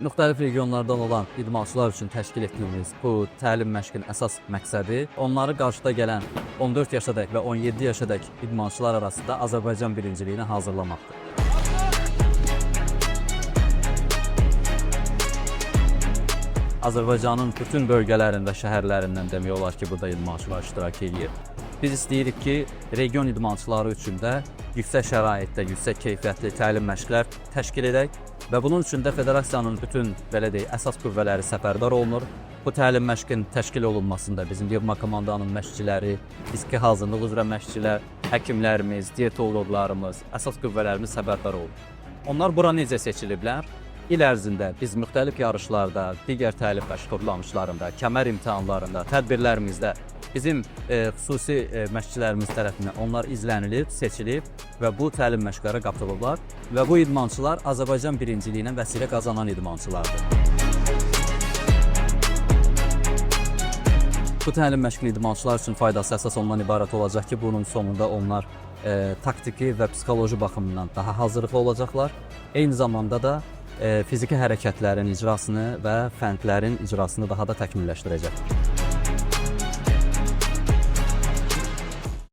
Müxtəlif regionlardan olan idmançılar üçün təşkil etdiyimiz bu təlim məşqin əsas məqsədi onları qarşıda gələn 14 yaşadək və 17 yaşadək idmançılar arasında Azərbaycan birinciliyinə hazırlamaqdır. Azərbaycanın bütün bölgələrində, şəhərlərindən demək olar ki, burada idmançılar iştirak edir. Biz istəyirik ki, region idmançıları üçün də yüksək şəraitdə, yüksək keyfiyyətli təlim məşqlər təşkil edək və bunun üçün də federasiyanın bütün, belə deyək, əsas qüvvələri səfərbər olunur. Bu təlim məşqin təşkil olunmasında bizim yığma komandanın məşqçiləri, fiziki hazırlıq üzrə məşqçilər, həkimlərimiz, diyetoloqlarımız, əsas qüvvələrimiz səfərbər olunur. Onlar bura necə seçiliblər? İl ərzində biz müxtəlif yarışlarda, digər təlim təşkilatlarında, kəmər imtahanlarında, tədbirlərimizdə bizim xüsusi məşqçilərimiz tərəfindən onlar izlənilib, seçilib və bu təlim məşqlərə qatılıblar və bu idmançılar Azərbaycan birinciliyinə vəsilə qazanan idmançılardır. Bu təlim məşqinin idmançılar üçün faydası əsas ondan ibarət olacaq ki, bunun sonunda onlar taktiki və psixoloji baxımından daha hazırlıqlı olacaqlar. Eyni zamanda da fiziki hərəkətlərin icrasını və fəndlərin icrasını daha da təkmilləşdirəcəkdir.